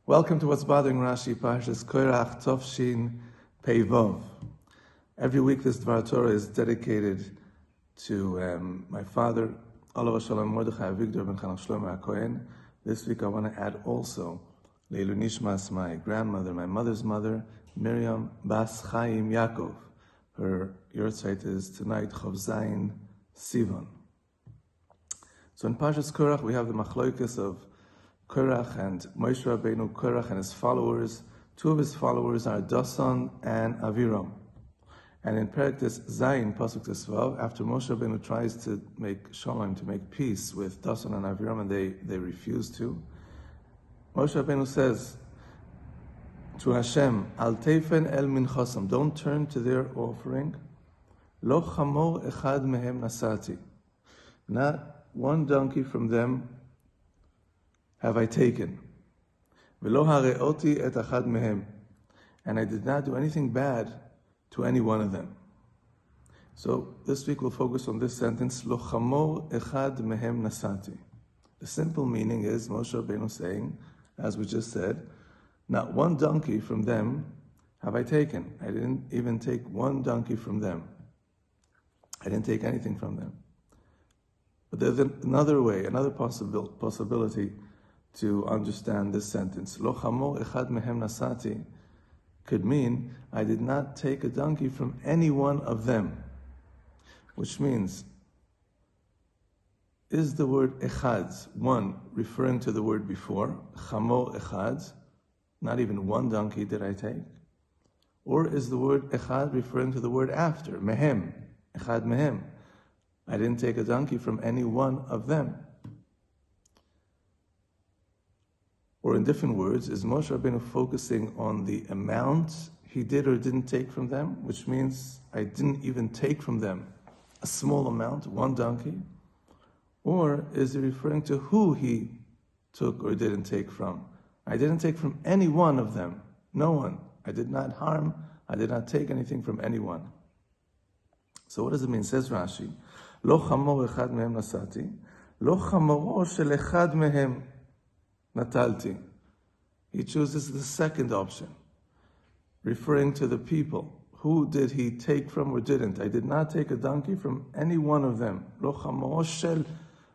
Welcome to What's Bothering Rashi, Parsha's Korach Tovshin Pei-Vov. Every week this Dvar Torah is dedicated to my father, Olav Shalom Mordechai Avigdor ben Chanach Shlomo HaKohen. This week I want to add also Leilu Nishmas, my grandmother, my mother's mother, Miriam Bas Chaim Yaakov. Her yahrzeit is tonight, Chov Zayin Sivan. So in Parsha's Korach we have the machloikas of Korach and Moshe Rabbeinu. Korach and his followers. Two of his followers are Dasan and Aviram. And in Paraktis Zayin, Pasuk Tesvav, after Moshe Rabbeinu tries to make shalom, to make peace with Dasan and Aviram, and they refuse to, Moshe Rabbeinu says to Hashem, Al teifen el minchasam, don't turn to their offering. Lo chamor echad mehem nasati, not one donkey from them have I taken. V'lo hare'oti et achad mehem, and I did not do anything bad to any one of them. So this week we'll focus on this sentence, Lo chamor echad mehem nasati. The simple meaning is Moshe Rabbeinu saying, as we just said, not one donkey from them have I taken. I didn't even take one donkey from them. I didn't take anything from them. But there's another way, another possibility to understand this sentence. Lo chamor echad mehem nasati could mean I did not take a donkey from any one of them, which means, is the word echad, one, referring to the word before, chamor echad, not even one donkey did I take? Or is the word echad referring to the word after, mehem, echad mehem? I didn't take a donkey from any one of them. Or in different words, is Moshe Rabbeinu focusing on the amount he did or didn't take from them, which means I didn't even take from them a small amount, one donkey? Or is he referring to who he took or didn't take from? I didn't take from any one of them, no one. I did not harm, I did not take anything from anyone. So what does it mean? Says Rashi, Lo chamor echad mehem nasati, lo chamoro shel echad mehem natalti. He chooses the second option, referring to the people. Who did he take from or didn't? I did not take a donkey from any one of them. Lo chamoro shel,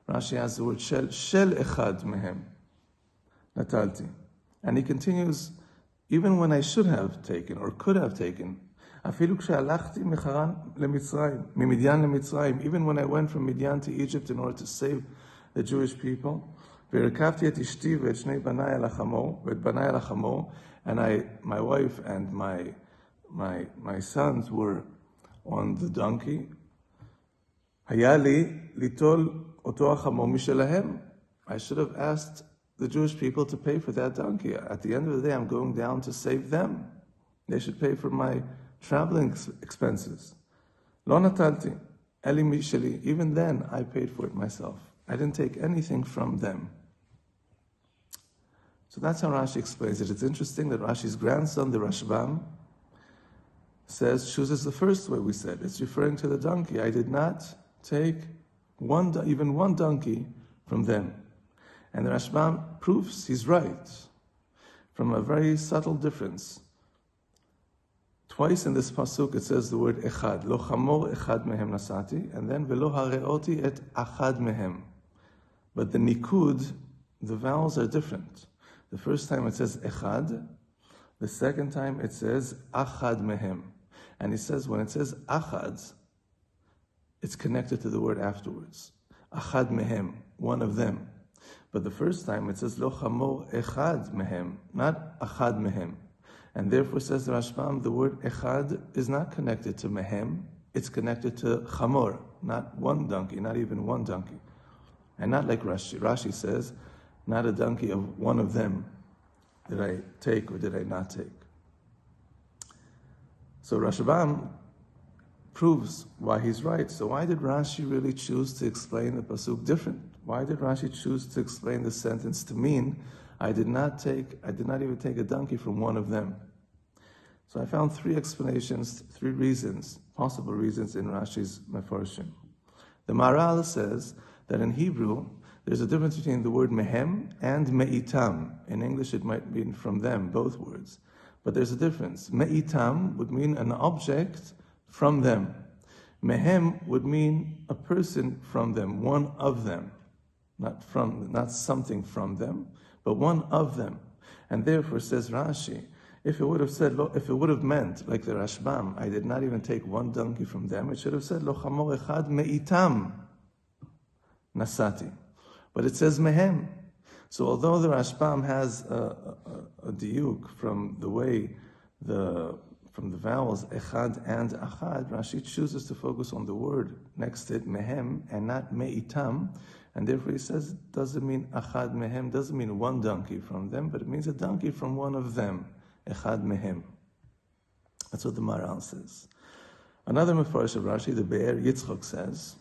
Rashi has the word shel echad mehem natalti. And he continues, even when I should have taken or could have taken, אפילו כשהלכתי מחרן למצרים, ממדיין למצרים, even when I went from Midian to Egypt in order to save the Jewish people, והרכבתי את אשתי ואת שני בניי על החמור, ואת בניי על החמור, and my wife and my sons were on the donkey, היה לי ליטול אותו החמור משלהם. I should have asked the Jewish people to pay for that donkey. At the end of the day, I'm going down to save them. They should pay for my traveling expenses. Lo natalti, eli misheli. Even then, I paid for it myself. I didn't take anything from them. So that's how Rashi explains it. It's interesting that Rashi's grandson, the Rashbam, chooses the first way we said. It's referring to the donkey. I did not take even one donkey from them. And the Rashbam proves he's right from a very subtle difference. Twice in this pasuk it says the word echad, lo chamor echad mehem nasati, and then velo hare'oti et achad mehem. But the nikud, the vowels are different. The first time it says echad, the second time it says achad mehem. And he says when it says achad, it's connected to the word afterwards. Achad mehem, one of them. But the first time it says lo chamor echad mehem, not achad mehem. And therefore, says the Rashbam, the word echad is not connected to mehem, it's connected to chamor, not one donkey, not even one donkey. And not like Rashi. Rashi says, not a donkey of one of them did I take or did I not take. So Rashbam proves why he's right. So why did Rashi really choose to explain the pasuk different? Why did Rashi choose to explain the sentence to mean I did not even take a donkey from one of them? So I found three explanations, three reasons, possible reasons in Rashi's Mefarshim. The Maral says that in Hebrew, There's a difference between the word mehem and me'itam. In English, it might mean from them, both words. But there's a difference. Me'itam would mean an object from them. Mehem would mean a person from them, one of them. Not something from them, but one of them. And therefore, says Rashi, if it would have meant, like the Rashbam, I did not even take one donkey from them, it should have said, Lo chamor echad me'itam nasati. But it says mehem. So although the Rashbam has a diuk from the vowels echad and achad, Rashi chooses to focus on the word next to it, mehem, and not me'itam. And therefore he says it doesn't mean achad mehem, doesn't mean one donkey from them, but it means a donkey from one of them, echad mehem. That's what the Maral says. Another Mefarsh of Rashi, the Be'er Yitzchok, says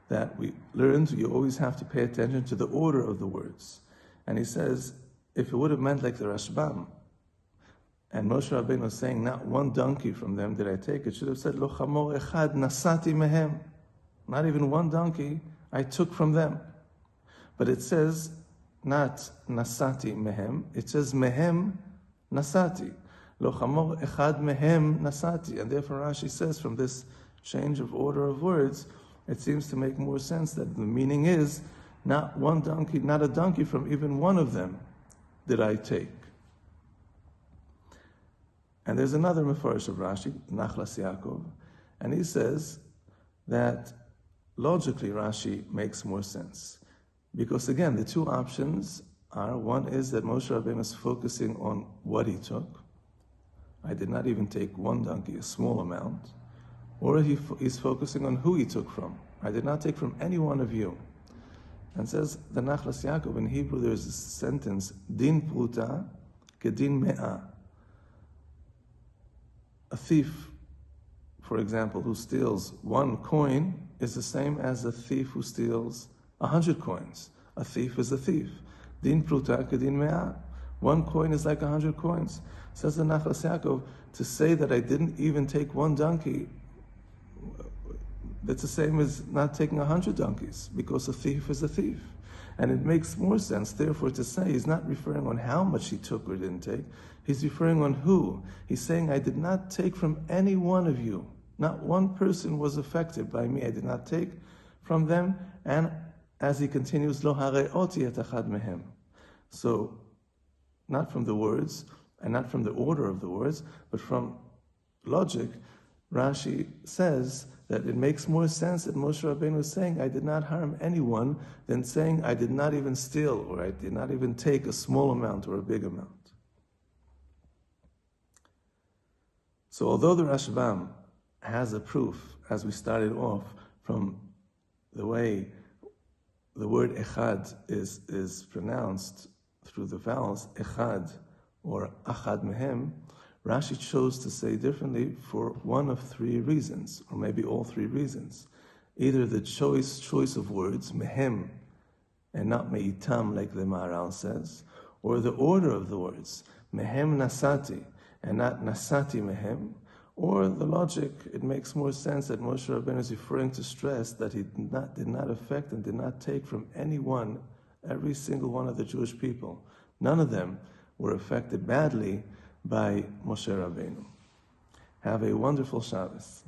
that we learned you always have to pay attention to the order of the words. And he says, if it would have meant like the Rashbam, and Moshe Rabbeinu was saying, not one donkey from them did I take, it should have said, Lo chamor echad nasati mehem. Not even one donkey I took from them. But it says, not nasati mehem, it says mehem nasati. Lo chamor echad mehem nasati. And therefore Rashi says, from this change of order of words, it seems to make more sense that the meaning is, not one donkey, not a donkey from even one of them did I take. And there's another Mefarsh of Rashi, Nachlas Yaakov, and he says that logically Rashi makes more sense. Because again, the two options are, one is that Moshe Rabbeinu is focusing on what he took. I did not even take one donkey, a small amount. Or he's focusing on who he took from. I did not take from any one of you. And says the Nachlas Yaakov, in Hebrew there's a sentence, Din pruta kedin me'ah. A thief, for example, who steals one coin is the same as a thief who steals 100 coins. A thief is a thief. Din pruta kedin me'ah. One coin is like 100 coins. Says the Nachlas Yaakov, to say that I didn't even take one donkey, that's the same as not taking 100 donkeys, because a thief is a thief. And it makes more sense, therefore, to say he's not referring on how much he took or didn't take, he's referring on who. He's saying, I did not take from any one of you. Not one person was affected by me. I did not take from them. And as he continues, Lo hare'oti et achad mehem. So, not from the words, and not from the order of the words, but from logic, Rashi says that it makes more sense that Moshe Rabbeinu was saying, I did not harm anyone, than saying, I did not even steal, or I did not even take a small amount or a big amount. So although the Rashbam has a proof, as we started off, from the way the word echad is pronounced through the vowels, echad or achad mehem, Rashi chose to say differently for one of three reasons, or maybe all three reasons. Either the choice of words, mehem, and not me'itam, like the Maharal says, or the order of the words, mehem nasati, and not nasati mehem, or the logic, it makes more sense that Moshe Rabbeinu is referring to stress that he did not affect and did not take from anyone, every single one of the Jewish people. None of them were affected badly by Moshe Rabbeinu. Have a wonderful Shabbos.